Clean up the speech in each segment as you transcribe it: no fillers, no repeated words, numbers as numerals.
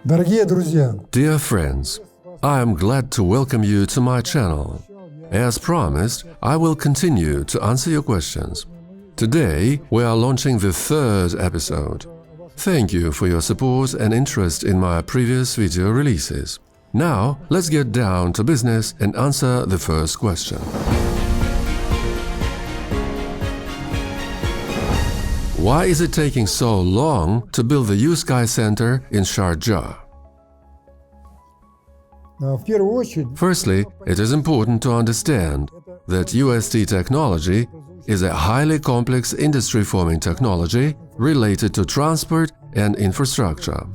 Дорогие друзья, Dear friends, I am glad to welcome you to my channel. As promised, I will continue to answer your questions. Today, we are launching the third episode. Thank you for your support and interest in my previous video releases. Now, let's get down to business and answer the first question. Why is it taking so long to build the uSky Center in Sharjah? в первую очередь, Firstly, it is important to understand that UST technology is a highly complex industry-forming technology related to transport and infrastructure.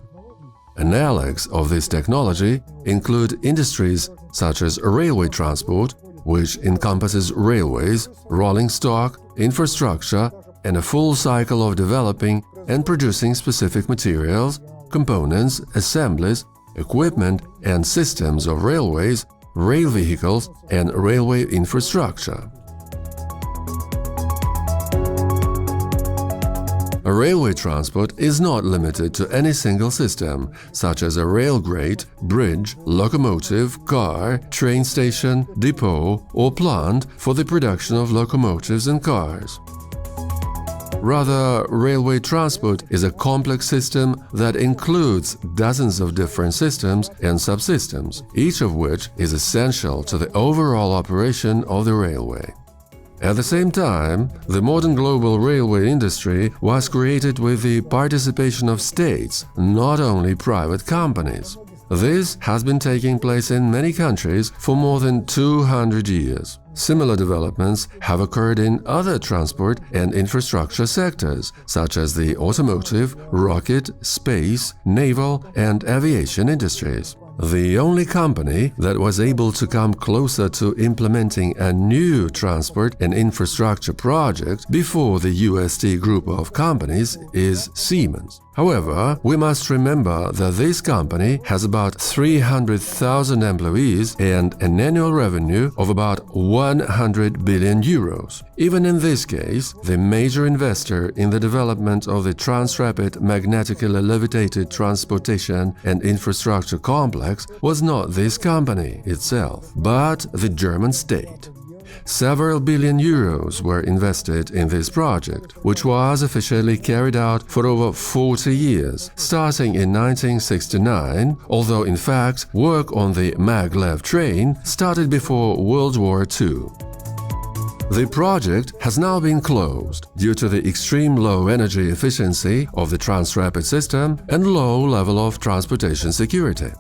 Analogues of this technology include industries such as railway transport, which encompasses railways, rolling stock, infrastructure, and a full cycle of developing and producing specific materials, components, assemblies, equipment and systems of railways, rail vehicles, and railway infrastructure. A railway transport is not limited to any single system, such as a rail grate, bridge, locomotive, car, train station, depot, or plant for the production of locomotives and cars. Rather, railway transport is a complex system that includes dozens of different systems and subsystems, each of which is essential to the overall operation of the railway. At the same time, the modern global railway industry was created with the participation of states, not only private companies. This has been taking place in many countries for more than 200 years. Similar developments have occurred in other transport and infrastructure sectors, such as the automotive, rocket, space, naval, and aviation industries. The only company that was able to come closer to implementing a new transport and infrastructure project before the UST group of companies is Siemens. However, we must remember that this company has about 300,000 employees and an annual revenue of about 100 billion euros. Even in this case, the major investor in the development of the Transrapid magnetically levitated transportation and infrastructure complex was not this company itself, but the German state. Several billion euros were invested in this project, which was officially carried out for over 40 years, starting in 1969, although in fact work on the maglev train started before World War II. The project has now been closed due to the extreme low energy efficiency of the Transrapid system and low level of transportation security.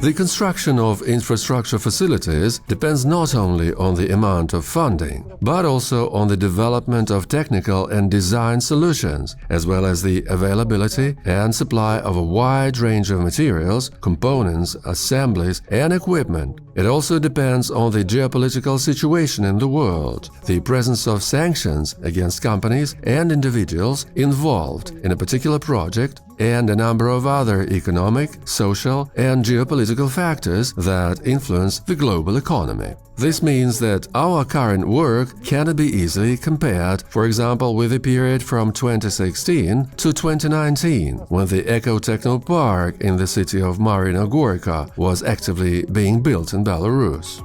The construction of infrastructure facilities depends not only on the amount of funding, but also on the development of technical and design solutions, as well as the availability and supply of a wide range of materials, components, assemblies, and equipment. It also depends on the geopolitical situation in the world, the presence of sanctions against companies and individuals involved in a particular project, and a number of other economic, social, and geopolitical factors that influence the global economy. This means that our current work cannot be easily compared, for example, with the period from 2016 to 2019, when the EcoTechnoPark in the city of Marina Gorka was actively being built in Belarus.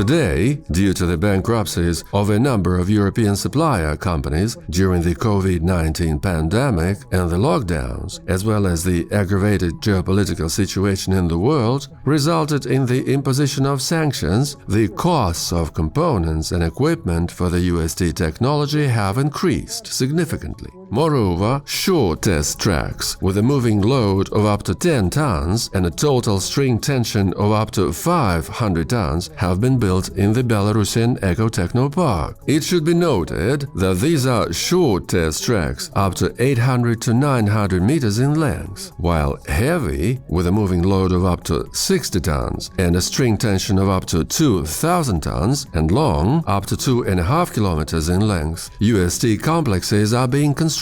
Today, due to the bankruptcies of a number of European supplier companies during the COVID-19 pandemic and the lockdowns, as well as the aggravated geopolitical situation in the world, resulted in the imposition of sanctions, the costs of components and equipment for the UST technology have increased significantly. Moreover, short test tracks with a moving load of up to 10 tons and a total string tension of up to 500 tons have been built in the Belarusian EcoTechnoPark. It should be noted that these are short test tracks up to 800 to 900 meters in length, while heavy, with a moving load of up to 60 tons and a string tension of up to 2,000 tons, and long, up to 2.5 kilometers in length, UST complexes are being constructed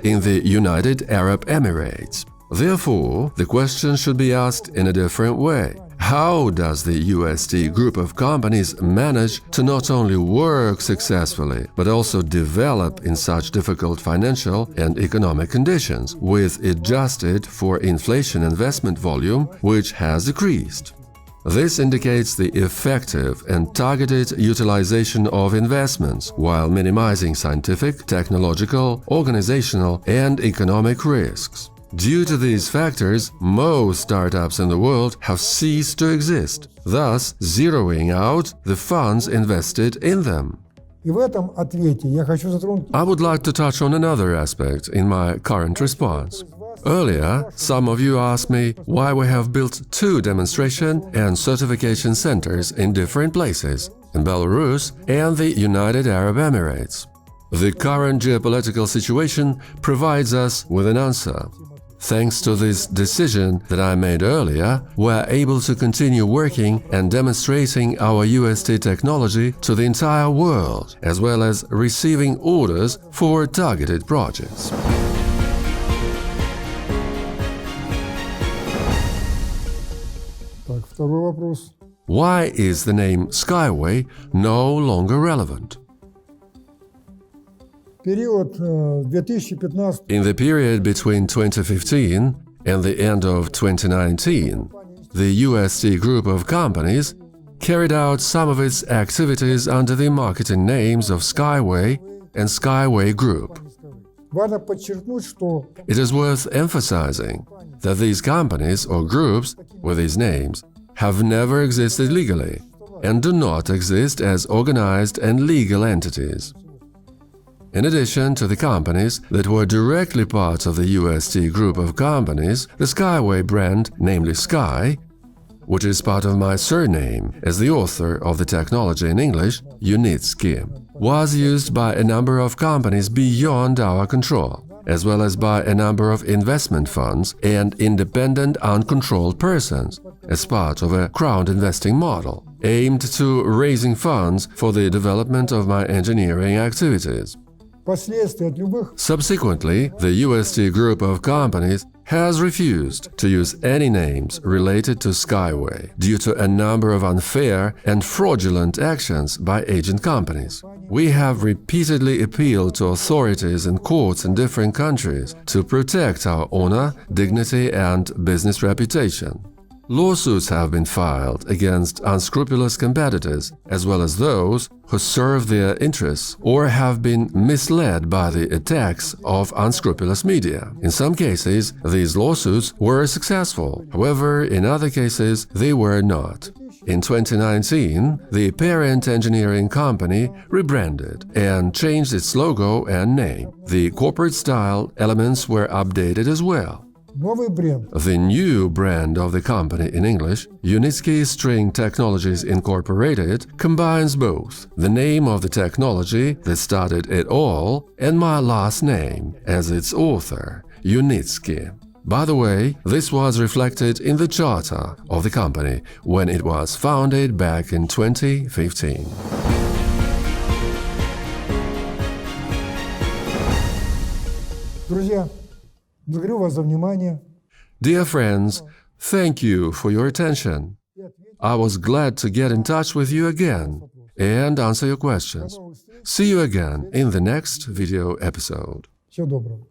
in the United Arab Emirates. Therefore, the question should be asked in a different way. How does the UST group of companies manage to not only work successfully, but also develop in such difficult financial and economic conditions, with adjusted for inflation investment volume, which has decreased? This indicates the effective and targeted utilization of investments while minimizing scientific, technological, organizational, and economic risks. Due to these factors, most startups in the world have ceased to exist, thus zeroing out the funds invested in them. И в этом ответе я хочу затронуть... I would like to touch on another aspect in my current response. Earlier, some of you asked me why we have built 2 demonstration and certification centers in different places, in Belarus and the United Arab Emirates. The current geopolitical situation provides us with an answer. Thanks to this decision that I made earlier, we are able to continue working and demonstrating our UST technology to the entire world, as well as receiving orders for targeted projects. Так, второй вопрос. Why is the name SkyWay no longer relevant? Период 2015... In the period between 2015 and the end of 2019, the UST group of companies carried out some of its activities under the marketing names of SkyWay and SkyWay Group. Важно подчеркнуть, что... It is worth emphasizing that these companies or groups with these names have never existed legally and do not exist as organized and legal entities. In addition to the companies that were directly part of the UST group of companies, the SkyWay brand, namely Sky, which is part of my surname as the author of the technology in English, Yunitsky, was used by a number of companies beyond our control, as well as by a number of investment funds and independent uncontrolled persons, as part of a crowd investing model, aimed to raising funds for the development of my engineering activities. Subsequently, the UST group of companies has refused to use any names related to SkyWay due to a number of unfair and fraudulent actions by agent companies. We have repeatedly appealed to authorities and courts in different countries to protect our honor, dignity, and business reputation. Lawsuits have been filed against unscrupulous competitors, as well as those who serve their interests or have been misled by the attacks of unscrupulous media. In some cases, these lawsuits were successful. However, in other cases, they were not. In 2019, the parent engineering company rebranded and changed its logo and name. The corporate style elements were updated as well. The new brand of the company in English, Yunitsky String Technologies Incorporated, combines both the name of the technology that started it all and my last name as its author, Yunitsky. By the way, this was reflected in the charter of the company when it was founded back in 2015. Друзья, благодарю вас за внимание. Dear friends, thank you for your attention. I was glad to get in touch with you again and answer your questions. See you again in the next video episode. Всего доброго.